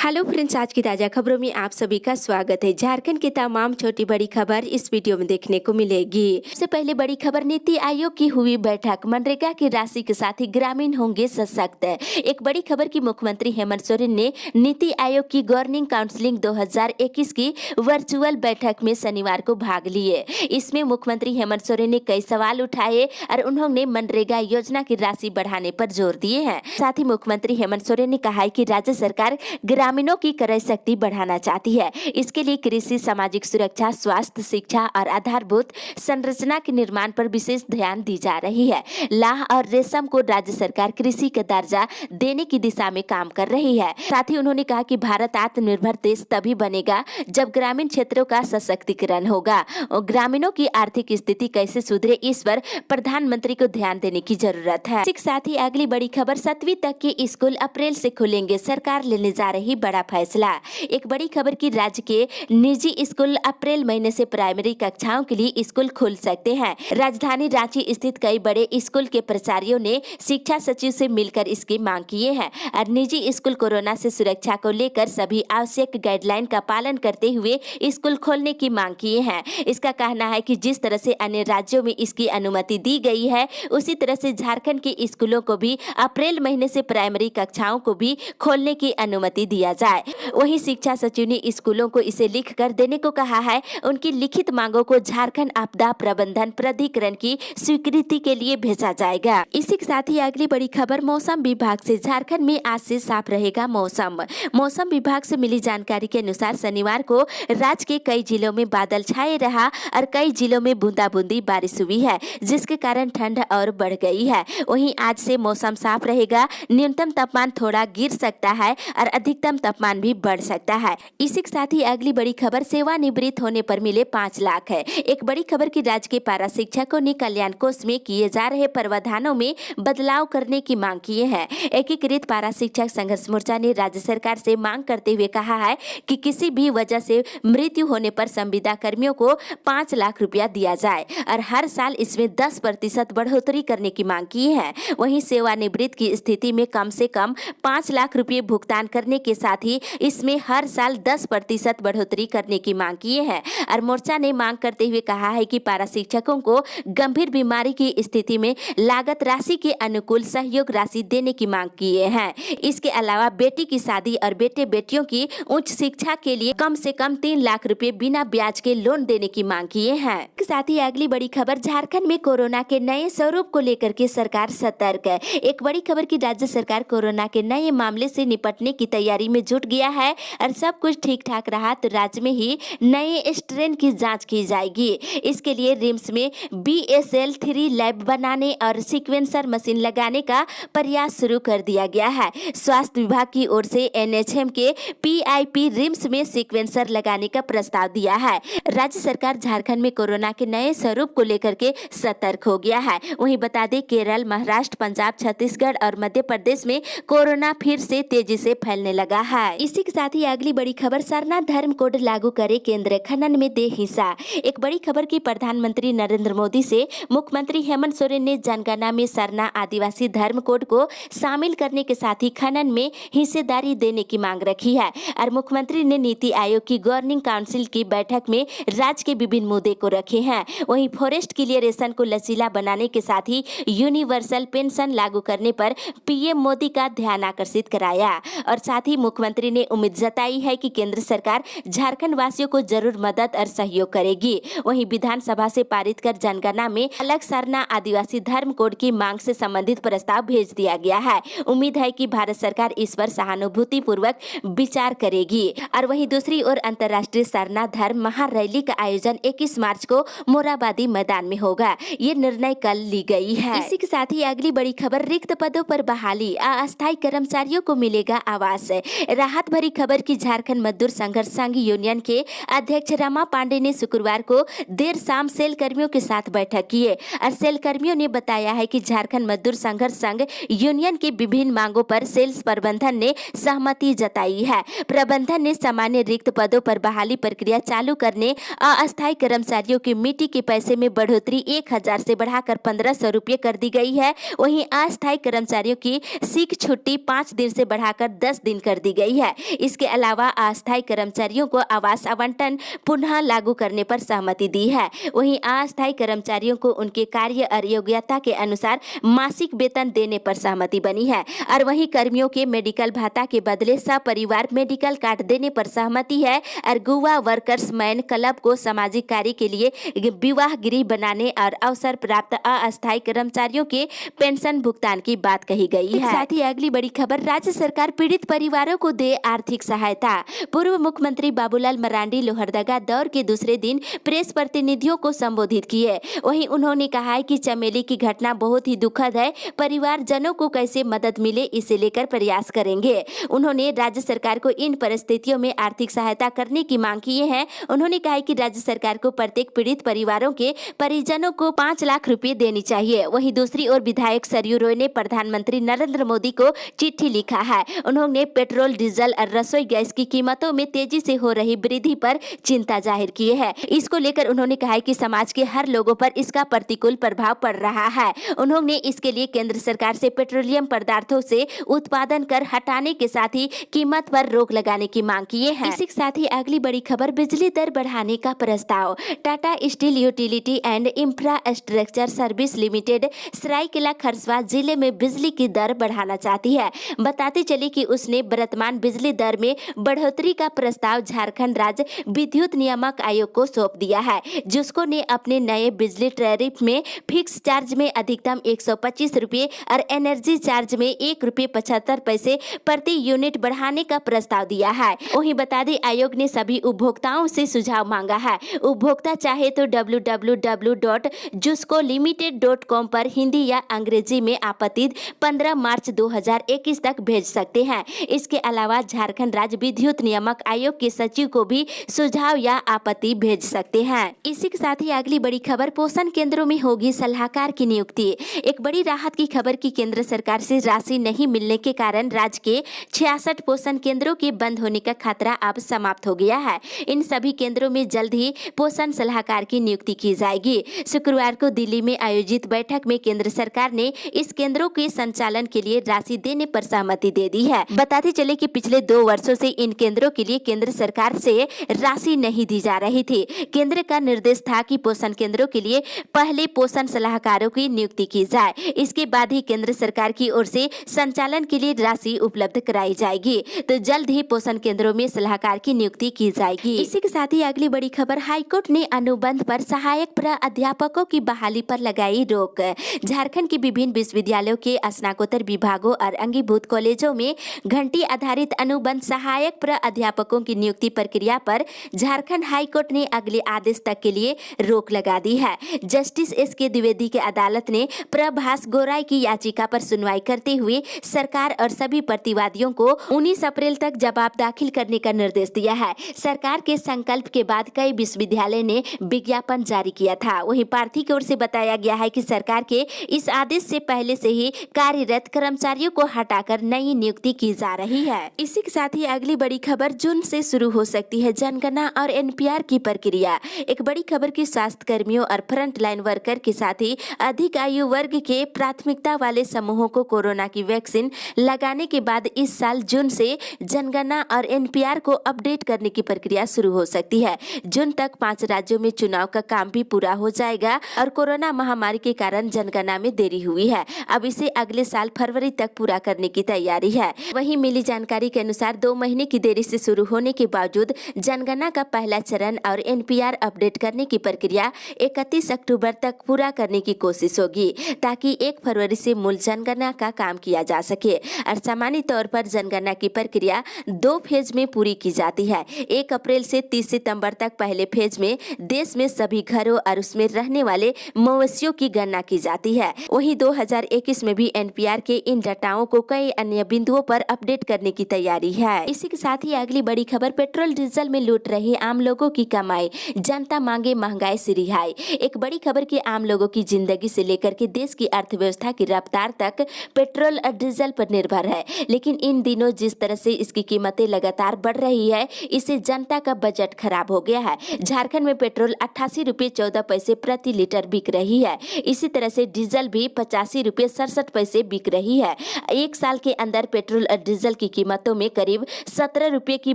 Hello friends, आज की ताज़ा खबरों में आप सभी का स्वागत है। झारखंड की तमाम छोटी बड़ी खबर इस वीडियो में देखने को मिलेगी। सबसे पहले बड़ी खबर, नीति आयोग की हुई बैठक, मनरेगा की राशि के साथ ही ग्रामीण होंगे सशक्त। एक बड़ी खबर की मुख्यमंत्री हेमंत सोरेन ने नीति आयोग की गवर्निंग काउंसिलिंग 2021 की वर्चुअल बैठक में शनिवार को भाग लिए। इसमें मुख्यमंत्री हेमंत सोरेन ने कई सवाल उठाए और उन्होंने मनरेगा योजना की राशि बढ़ाने पर जोर दिए हैं। साथ ही मुख्यमंत्री हेमंत सोरेन ने कहा है कि राज्य सरकार ग्रामीणों की क्रय शक्ति बढ़ाना चाहती है। इसके लिए कृषि, सामाजिक सुरक्षा, स्वास्थ्य, शिक्षा और आधारभूत संरचना के निर्माण पर विशेष ध्यान दी जा रही है। लाह और रेशम को राज्य सरकार कृषि का दर्जा देने की दिशा में काम कर रही है। साथ ही उन्होंने कहा कि भारत आत्मनिर्भर देश तभी बनेगा जब ग्रामीण क्षेत्रों का सशक्तिकरण होगा और ग्रामीणों की आर्थिक स्थिति कैसे सुधरे, इस पर प्रधानमंत्री को ध्यान देने की जरूरत है। इसके साथ ही अगली बड़ी खबर, 7वीं तक के स्कूल अप्रैल से खुलेंगे, सरकार लेने जा रही बड़ा फैसला। एक बड़ी खबर की राज्य के निजी स्कूल अप्रैल महीने से प्राइमरी कक्षाओं के लिए स्कूल खुल सकते हैं। राजधानी रांची स्थित कई बड़े स्कूल के प्राचार्यों ने शिक्षा सचिव से मिलकर इसकी मांग किए हैं और निजी स्कूल कोरोना से सुरक्षा को लेकर सभी आवश्यक गाइडलाइन का पालन करते हुए स्कूल खोलने की मांग किए हैं। इसका कहना है कि जिस तरह से अन्य राज्यों में इसकी अनुमति दी गई है, उसी तरह से झारखंड के स्कूलों को भी अप्रैल महीने से प्राइमरी कक्षाओं को भी खोलने की अनुमति दिया जाए। वहीं शिक्षा सचिव ने स्कूलों को इसे लिख कर देने को कहा है। उनकी लिखित मांगों को झारखंड आपदा प्रबंधन प्राधिकरण की स्वीकृति के लिए भेजा जाएगा। इसी के साथ ही अगली बड़ी खबर, मौसम विभाग से, झारखंड में आज से साफ रहेगा मौसम। मौसम विभाग से मिली जानकारी के अनुसार शनिवार को राज्य के कई जिलों में बादल छाए रहा और कई जिलों में बूंदाबूंदी बारिश हुई है, जिसके कारण ठंड और बढ़ गई है। वहीं आज से मौसम साफ रहेगा, न्यूनतम तापमान थोड़ा गिर सकता है और अधिकतम तापमान भी बढ़ सकता है। इसी के साथ ही अगली बड़ी खबर, सेवानिवृत्त होने पर मिले 5 लाख है। एक बड़ी खबर की राज्य के पारा शिक्षकों ने कल्याण कोष में किए जा रहे प्रावधानों में बदलाव करने की मांग की है। एकीकृत पारा शिक्षक संघर्ष मोर्चा ने राज्य सरकार से मांग करते हुए कहा है कि किसी भी वजह से मृत्यु होने पर संविदा कर्मियों को 5 लाख रुपया दिया जाए और हर साल इसमें 10% बढ़ोतरी करने की मांग की है। वहीं सेवानिवृत्त की स्थिति में कम से कम 5 लाख रुपये भुगतान करने के साथ ही इसमें हर साल 10% बढ़ोतरी करने की मांग की है। और मोर्चा ने मांग करते हुए कहा है कि पारा शिक्षकों को गंभीर बीमारी की स्थिति में लागत राशि के अनुकूल सहयोग राशि देने की मांग किए हैं। इसके अलावा बेटी की शादी और बेटे बेटियों की उच्च शिक्षा के लिए कम से कम 3 लाख रुपए बिना ब्याज के लोन देने की मांग किए हैं। साथ ही अगली बड़ी खबर, झारखंड में कोरोना के नए स्वरूप को लेकर के सरकार सतर्क है। एक बड़ी खबर की राज्य सरकार कोरोना के नए मामले से निपटने की तैयारी में जुट गया है और सब कुछ ठीक ठाक रहा तो राज्य में ही नए स्ट्रेन की जांच की जाएगी। इसके लिए रिम्स में BSL-3 लैब बनाने और सीक्वेंसर मशीन लगाने का प्रयास शुरू कर दिया गया है। स्वास्थ्य विभाग की ओर से NHM के PIP रिम्स में सीक्वेंसर लगाने का प्रस्ताव दिया है। राज्य सरकार झारखंड में कोरोना के नए स्वरूप को लेकर के सतर्क हो गया है। वहीं बता दें, केरल, महाराष्ट्र, पंजाब, छत्तीसगढ़ और मध्य प्रदेश में कोरोना फिर से तेजी से फैलने लगा है। इसी के साथ ही अगली बड़ी खबर, सरना धर्म कोड लागू करे केंद्र, खनन में दे हिस्सा। एक बड़ी खबर की प्रधानमंत्री नरेंद्र मोदी से मुख्यमंत्री हेमंत सोरेन ने जनगणना में सरना आदिवासी धर्म कोड को शामिल करने के साथ ही खनन में हिस्सेदारी देने की मांग रखी है। और मुख्यमंत्री ने नीति आयोग की गवर्निंग काउंसिल की बैठक में राज्य के विभिन्न मुद्दे को रखे हैं। वहीं फॉरेस्ट क्लियरेशन को लचीला बनाने के साथ ही यूनिवर्सल पेंशन लागू करने पर PM मोदी का ध्यान आकर्षित कराया। और साथ ही मुख्यमंत्री ने उम्मीद जताई है कि केंद्र सरकार झारखंड वासियों को जरूर मदद और सहयोग करेगी। वहीं विधानसभा से पारित कर जनगणना में अलग सरना आदिवासी धर्म कोड की मांग से संबंधित प्रस्ताव भेज दिया गया है। उम्मीद है कि भारत सरकार इस पर सहानुभूति पूर्वक विचार करेगी। और वहीं दूसरी ओर अंतर्राष्ट्रीय सरना धर्म महारैली का आयोजन 21 मार्च को मोराबादी मैदान में होगा। ये निर्णय कल ली गई है। इसी के साथ ही अगली बड़ी खबर, रिक्त पदों पर बहाली, अस्थायी कर्मचारियों को मिलेगा आवास। राहत भरी खबर की झारखंड मजदूर संघर्ष संघ यूनियन के अध्यक्ष रमा पांडे ने शुक्रवार को देर शाम सेल कर्मियों के साथ बैठक की और सेल कर्मियों ने बताया है कि झारखंड मजदूर संघर्ष संघ यूनियन की विभिन्न मांगों पर सेल्स प्रबंधन ने सहमति जताई है। प्रबंधन ने सामान्य रिक्त पदों पर बहाली प्रक्रिया चालू करने, अस्थायी कर्मचारियों की मिट्टी के पैसे में बढ़ोतरी 1000 से बढ़ाकर 1500 रुपये कर दी गई है। वहीं अस्थायी कर्मचारियों की सिक छुट्टी 5 दिन से बढ़ाकर 10 दिन कर दी गई है। इसके अलावा अस्थायी कर्मचारियों को आवास आवंटन पुनः लागू करने पर सहमति दी है। वहीं अस्थायी कर्मचारियों को उनके कार्य और योग्यता के अनुसार मासिक वेतन देने पर सहमति बनी है। और वहीं कर्मियों के मेडिकल भत्ता के बदले सपरिवार मेडिकल कार्ड देने पर सहमति है। और गोवा वर्कर्स मैन क्लब को सामाजिक कार्य के लिए विवाह गृह बनाने और अवसर प्राप्त अस्थायी कर्मचारियों के पेंशन भुगतान की बात कही गई है। साथ ही अगली बड़ी खबर, राज्य सरकार पीड़ित परिवारों को दे आर्थिक सहायता। पूर्व मुख्यमंत्री बाबूलाल मरांडी लोहरदगा दौर के दूसरे दिन प्रेस प्रतिनिधियों को संबोधित किए। वहीं उन्होंने कहा है कि चमेली की घटना बहुत ही दुखद है। परिवारजनों को कैसे मदद मिले इसे लेकर प्रयास करेंगे। उन्होंने राज्य सरकार को इन परिस्थितियों में आर्थिक सहायता करने की मांग की है। उन्होंने कहा कि राज्य सरकार को प्रत्येक पीड़ित परिवारों के परिजनों को 5 लाख रुपए देनी चाहिए। वहीं दूसरी ओर विधायक सरयू रॉय ने प्रधानमंत्री नरेंद्र मोदी को चिट्ठी लिखा है। उन्होंने पेट्रोल, डीजल और रसोई गैस की कीमतों में तेजी से हो रही वृद्धि पर चिंता जाहिर की है। इसको लेकर उन्होंने कहा कि समाज के हर लोगों पर इसका प्रतिकूल प्रभाव पड़ रहा है। उन्होंने इसके लिए केंद्र सरकार से पेट्रोलियम पदार्थों से उत्पादन कर हटाने के साथ ही कीमत पर रोक लगाने की मांग की है। इसी के साथ ही अगली बड़ी खबर, बिजली दर बढ़ाने का प्रस्ताव। Tata Steel Utility and Infrastructure Service Limited Saraikela Kharsawan जिले में बिजली की दर बढ़ाना चाहती है। बताते चले कि उसने वर्तमान बिजली दर में बढ़ोतरी का प्रस्ताव झारखंड राज्य विद्युत नियामक आयोग को सौंप दिया है, जिसको ने अपने नए बिजली टैरिफ में फिक्स चार्ज में अधिकतम 125 रुपये और एनर्जी चार्ज में 1 रुपये 75 पैसे प्रति यूनिट बढ़ाने का प्रस्ताव दिया है। वहीं बता दें, आयोग ने सभी उपभोक्ताओं से सुझाव मांगा है। उपभोक्ता चाहे तो www.juscolimited.com पर हिंदी या अंग्रेजी में आपत्ति 15 मार्च 2021 तक भेज सकते हैं। इसके अलावा झारखंड राज्य विद्युत नियामक आयोग के सचिव को भी सुझाव या आपत्ति भेज सकते हैं। इसी के साथ ही अगली बड़ी खबर, पोषण केंद्रों में होगी सलाहकार की नियुक्ति। एक बड़ी राहत की खबर की केंद्र सरकार से राशि नहीं मिलने के कारण राज्य के 66 पोषण केंद्रों के बंद होने का खतरा अब समाप्त हो गया है। इन सभी केंद्रों में जल्द ही पोषण सलाहकार की नियुक्ति की जाएगी। शुक्रवार को दिल्ली में आयोजित बैठक में केंद्र सरकार ने इस केंद्रों के संचालन के लिए राशि देने पर सहमति दे दी है। बताते चले कि पिछले 2 वर्षों से इन केंद्रों के लिए केंद्र सरकार से राशि नहीं दी जा रही थी। केंद्र का निर्देश था कि पोषण केंद्रों के लिए पहले पोषण सलाहकारों की नियुक्ति की जाए, इसके बाद ही केंद्र सरकार की ओर से संचालन के लिए राशि उपलब्ध कराई जाएगी। तो जल्द ही पोषण केंद्रों में सलाहकार की नियुक्ति की जाएगी। इसी के साथ ही अगली बड़ी खबर, हाईकोर्ट ने अनुबंध पर सहायक प्राध्यापकों की बहाली पर लगाई रोक। झारखंड के विभिन्न विश्वविद्यालयों के स्नातकोत्तर विभागों और अंगीभूत कॉलेजों में घंटी आधारित अनुबंध सहायक प्राध्यापकों की नियुक्ति प्रक्रिया पर झारखंड हाईकोर्ट ने अगले आदेश तक के लिए रोक लगा दी है। Justice SK. द्विवेदी की अदालत ने प्रभास गोराई की याचिका पर सुनवाई करते हुए सरकार और सभी प्रतिवादियों को 19 अप्रैल तक जवाब दाखिल करने का निर्देश दिया है। सरकार के संकल्प के बाद कई विश्वविद्यालय ने विज्ञापन जारी किया था। वहीं प्रार्थी की ओर से बताया गया है कि सरकार के इस आदेश से पहले से ही कार्यरत कर्मचारियों को हटाकर नई नियुक्ति की जा रही है। इसी के साथ ही अगली बड़ी खबर, जून से शुरू हो सकती है जनगणना और एनपीआर की प्रक्रिया। एक बड़ी खबर की स्वास्थ्य कर्मियों और फ्रंट लाइन वर्कर के साथ ही अधिक आयु वर्ग के प्राथमिकता वाले समूहों को कोरोना की वैक्सीन लगाने के बाद इस साल जून से जनगणना और एनपीआर को अपडेट करने की प्रक्रिया शुरू हो सकती है। जून तक 5 राज्यों में चुनाव का काम भी पूरा हो जाएगा और कोरोना महामारी के कारण जनगणना में देरी हुई है। अब इसे अगले साल फरवरी तक पूरा करने की तैयारी है। वहीं मिली जानकारी के अनुसार 2 महीने की देरी से शुरू होने के बावजूद जनगणना का पहला चरण और एनपीआर अपडेट करने की प्रक्रिया 31 अक्टूबर तक पूरा करने की कोशिश होगी, ताकि 1 फरवरी से मूल जनगणना का काम किया जा सके। और सामान्य तौर पर जनगणना की प्रक्रिया 2 फेज में पूरी की जाती है। 1 अप्रैल से 30 सितंबर तक पहले फेज में देश में सभी घरों और उसमें रहने वाले मवेशियों की गणना की जाती है। वहीं 2021 में भी एनपीआर के इन डाटाओं को कई अन्य बिंदुओं पर अपडेट करने की तैयारी है। इसी के साथ ही अगली बड़ी खबर, पेट्रोल डीजल में लूट रही आम लोगों की कमाई, जनता मांगे महंगाई से रिहाई। एक बड़ी खबर की आम लोगों की जिंदगी से लेकर के देश की अर्थव्यवस्था की रफ्तार तक पेट्रोल और डीजल पर निर्भर है। लेकिन इन दिनों जिस तरह से इसकी कीमतें लगातार बढ़ रही है, इससे जनता का बजट खराब हो गया है। झारखंड में पेट्रोल 88 रुपये 14 पैसे प्रति लीटर बिक रही है। इसी तरह से डीजल भी 85 रुपये 67 पैसे बिक रही है। 1 साल के अंदर पेट्रोल और डीजल की कीमत कीमतों में करीब 17 रुपये की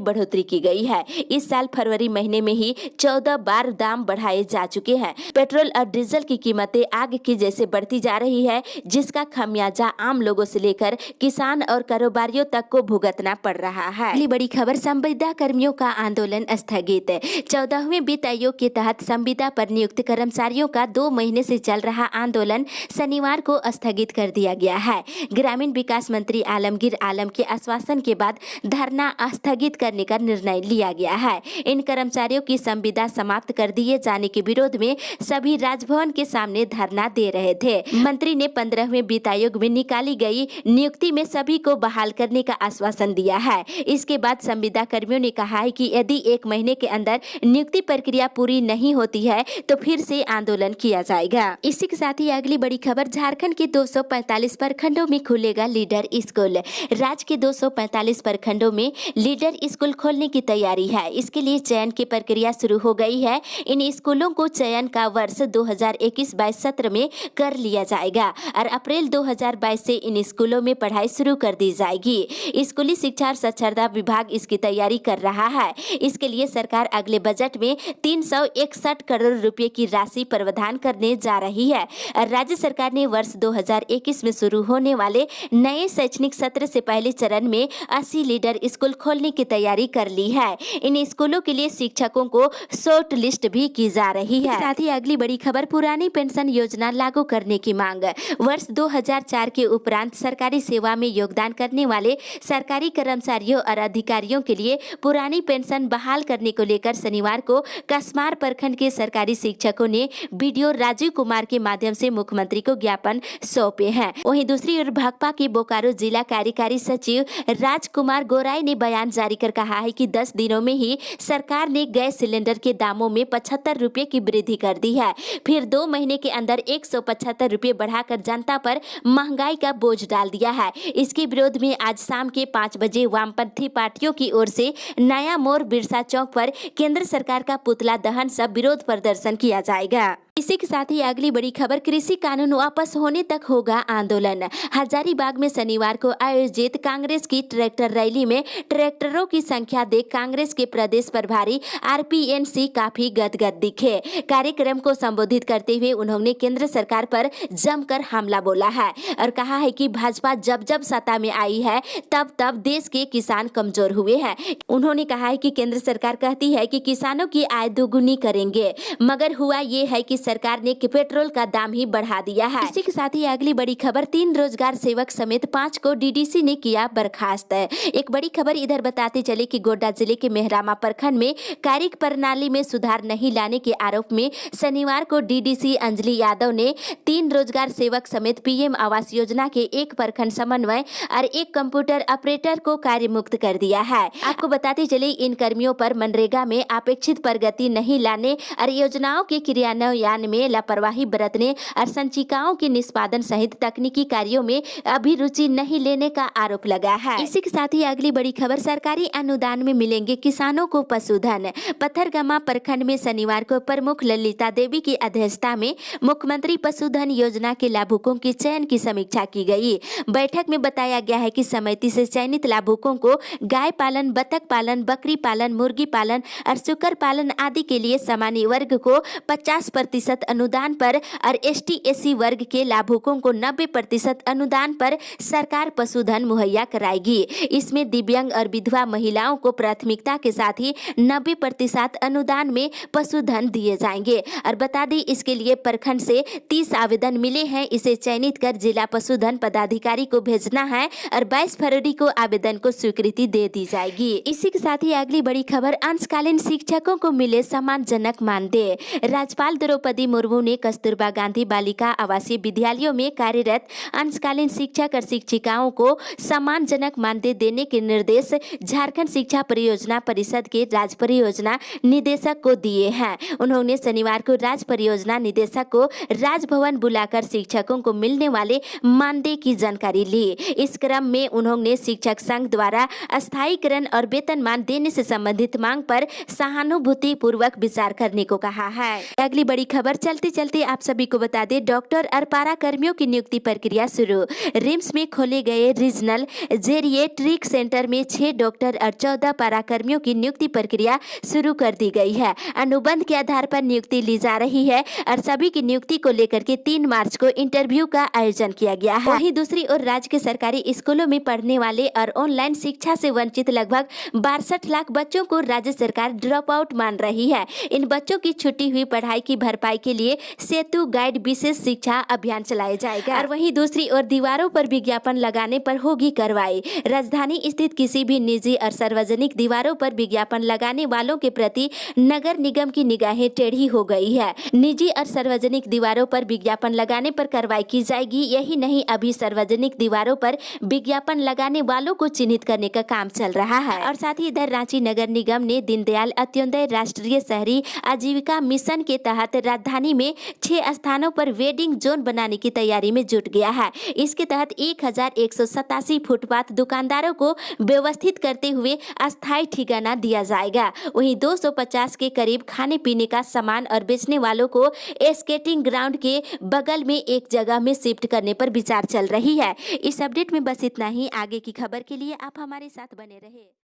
बढ़ोतरी की गई है। इस साल फरवरी महीने में ही 14 बार दाम बढ़ाए जा चुके हैं। पेट्रोल और डीजल की कीमतें आग की जैसे बढ़ती जा रही है, जिसका खामियाजा आम लोगों से लेकर किसान और कारोबारियों तक को भुगतना पड़ रहा है। अगली बड़ी खबर, संविदा कर्मियों का आंदोलन स्थगित। 14वें वित्त आयोग के तहत संविदा पर नियुक्त कर्मचारियों का 2 महीने से चल रहा आंदोलन शनिवार को स्थगित कर दिया गया है। ग्रामीण विकास मंत्री आलमगीर आलम के आश्वासन के बाद धरना स्थगित करने का निर्णय लिया गया है। इन कर्मचारियों की संविदा समाप्त कर दिए जाने के विरोध में सभी राजभवन के सामने धरना दे रहे थे। मंत्री ने 15वें वित्त आयोग में निकाली गई नियुक्ति में सभी को बहाल करने का आश्वासन दिया है। इसके बाद संविदा कर्मियों ने कहा है कि यदि 1 महीने के अंदर नियुक्ति प्रक्रिया पूरी नहीं होती है तो फिर से आंदोलन किया जाएगा। इसी के साथ ही अगली बड़ी खबर, झारखंड के 245 प्रखंडों में खुलेगा लीडर स्कूल। राज्य के 245 प्रखंडों में लीडर स्कूल खोलने की तैयारी है। इसके लिए चयन की प्रक्रिया शुरू हो गई है। इन स्कूलों को चयन का वर्ष 2021-22 सत्र में कर लिया जाएगा और अप्रैल 2022 से इन स्कूलों में पढ़ाई शुरू कर दी जाएगी। स्कूली शिक्षा और साक्षरता विभाग इसकी तैयारी कर रहा है। इसके लिए सरकार अगले बजट में 361 करोड़ रुपए की राशि प्रावधान करने जा रही है। राज्य सरकार ने वर्ष 2021 में शुरू होने वाले नए शैक्षणिक सत्र से पहले चरण में 80 लीडर स्कूल खोलने की तैयारी कर ली है। इन स्कूलों के लिए शिक्षकों को शॉर्ट लिस्ट भी की जा रही है। साथ ही अगली बड़ी खबर, पुरानी पेंशन योजना लागू करने की मांग। वर्ष 2004 के उपरांत सरकारी सेवा में योगदान करने वाले सरकारी कर्मचारियों और अधिकारियों के लिए पुरानी पेंशन बहाल करने को लेकर शनिवार को कसमार प्रखंड के सरकारी शिक्षकों ने वीडियो राजीव कुमार के माध्यम से मुख्यमंत्री को ज्ञापन सौंपे हैं। वहीं दूसरी ओर भाकपा के बोकारो जिला कार्यकारी सचिव राजकुमार गोराई ने बयान जारी कर कहा है कि 10 दिनों में ही सरकार ने गैस सिलेंडर के दामों में 75 रुपए की वृद्धि कर दी है। फिर 2 महीने के अंदर 175 रुपए बढ़ाकर जनता पर महंगाई का बोझ डाल दिया है। इसके विरोध में आज शाम के 5 बजे वामपंथी पार्टियों की ओर से नया मोड़ बिरसा चौक पर केंद्र सरकार का पुतला दहन सब विरोध प्रदर्शन किया जाएगा। इसी के साथ ही अगली बड़ी खबर, कृषि कानून वापस होने तक होगा आंदोलन। हजारीबाग में शनिवार को आयोजित कांग्रेस की ट्रैक्टर रैली में ट्रैक्टरों की संख्या देख कांग्रेस के प्रदेश प्रभारी आरपीएन सिंह काफी गदगद दिखे। कार्यक्रम को संबोधित करते हुए उन्होंने केंद्र सरकार पर जमकर हमला बोला है और कहा है कि भाजपा जब जब सत्ता में आई है तब तब देश के किसान कमजोर हुए हैं। उन्होंने कहा है कि केंद्र सरकार कहती है कि किसानों की आय दोगुनी करेंगे, मगर हुआ ये है कि सरकार ने पेट्रोल का दाम ही बढ़ा दिया है। इसी के साथ ही अगली बड़ी खबर, 3 रोजगार सेवक समेत 5 को डीडीसी ने किया बर्खास्त। एक बड़ी खबर इधर बताते चले कि गोड्डा जिले के मेहरामा प्रखंड में कार्यिक प्रणाली में सुधार नहीं लाने के आरोप में शनिवार को डीडीसी अंजलि यादव ने 3 रोजगार सेवक समेत पीएम आवास योजना के 1 प्रखंड समन्वय और 1 कंप्यूटर ऑपरेटर को कार्य मुक्त कर दिया है। आपको बताते चले इन कर्मियों पर मनरेगा में अपेक्षित प्रगति नहीं लाने और योजनाओं के क्रियान्वयन में लापरवाही बरतने और संचिकाओं के निष्पादन सहित तकनीकी कार्यों में अभिरुचि नहीं लेने का आरोप लगा है। इसी के साथ ही अगली बड़ी खबर, सरकारी अनुदान में मिलेंगे किसानों को पशुधन। पत्थरगामा प्रखंड में शनिवार को प्रमुख ललिता देवी की अध्यक्षता में मुख्यमंत्री पशुधन योजना के लाभुकों के चयन की समीक्षा की गई। बैठक में बताया गया है कि समिति से चयनित लाभुकों को गाय पालन, बतख पालन, बकरी पालन, मुर्गी पालन और सुकर पालन आदि के लिए सामान्य वर्ग को 50% अनुदान पर और ST/SC वर्ग के लाभुकों को 90% अनुदान पर सरकार पशुधन मुहैया कराएगी। इसमें दिव्यांग और विधवा महिलाओं को प्राथमिकता के साथ ही 90% अनुदान में पशुधन दिए जाएंगे। और बता दें इसके लिए प्रखंड से 30 आवेदन मिले हैं। इसे चयनित कर जिला पशुधन पदाधिकारी को भेजना है और 22 फरवरी को आवेदन को स्वीकृति दे दी जाएगी। इसी के साथ ही अगली बड़ी खबर, अंशकालीन शिक्षकों को मिले सम्मानजनक मानदेय। राज्यपाल द्रौपदी मुर्मू ने कस्तूरबा गांधी बालिका आवासीय विद्यालयों में कार्यरत अंशकालीन शिक्षक और शिक्षिकाओं को सम्मानजनक मानदेय देने के निर्देश झारखंड शिक्षा परियोजना परिषद के राज्य परियोजना निदेशक को दिए हैं। उन्होंने शनिवार को राज्य परियोजना निदेशक को राजभवन बुलाकर शिक्षकों को मिलने वाले मानदेय की जानकारी ली। इस क्रम में उन्होंने शिक्षक संघ द्वारा अस्थायीकरण और वेतनमान देने से संबंधित मांग पर सहानुभूति पूर्वक विचार करने को कहा है। अगली बड़ी खबर, खबर चलते चलते आप सभी को बता दें, डॉक्टर और पारा कर्मियों की नियुक्ति प्रक्रिया शुरू। रिम्स में खोले गए रीजनल जेरिएट्रिक सेंटर में 6 डॉक्टर और 14 पारा कर्मियों की नियुक्ति प्रक्रिया शुरू कर दी गई है। अनुबंध के आधार पर नियुक्ति ली जा रही है और सभी की नियुक्ति को लेकर के 3 मार्च को इंटरव्यू का आयोजन किया गया है। वहीं दूसरी ओर राज्य के सरकारी स्कूलों में पढ़ने वाले और ऑनलाइन शिक्षा से वंचित लगभग 62 लाख बच्चों को राज्य सरकार ड्रॉप आउट मान रही है। इन बच्चों की छुट्टी हुई पढ़ाई की भरपाई के लिए सेतु गाइड विशेष शिक्षा अभियान चलाया जाएगा। और वहीं दूसरी ओर दीवारों पर विज्ञापन लगाने पर होगी कार्रवाई। राजधानी स्थित किसी भी निजी और सार्वजनिक दीवारों पर विज्ञापन लगाने वालों के प्रति नगर निगम की निगाहें टेढ़ी हो गई है। निजी और सार्वजनिक दीवारों पर विज्ञापन लगाने पर कार्रवाई की जाएगी। यही नहीं, अभी सार्वजनिक दीवारों पर विज्ञापन लगाने वालों को चिन्हित करने का काम चल रहा है। और साथ ही इधर रांची नगर निगम ने दीनदयाल अंत्योदय राष्ट्रीय शहरी आजीविका मिशन के तहत राजधानी में 6 स्थानों पर वेडिंग जोन बनाने की तैयारी में जुट गया है। इसके तहत 1187 फुटपाथ दुकानदारों को व्यवस्थित करते हुए अस्थायी ठिकाना दिया जाएगा। वहीं 250 के करीब खाने पीने का सामान और बेचने वालों को स्केटिंग ग्राउंड के बगल में एक जगह में शिफ्ट करने पर विचार चल रही है। इस अपडेट में बस इतना ही। आगे की खबर के लिए आप हमारे साथ बने रहे।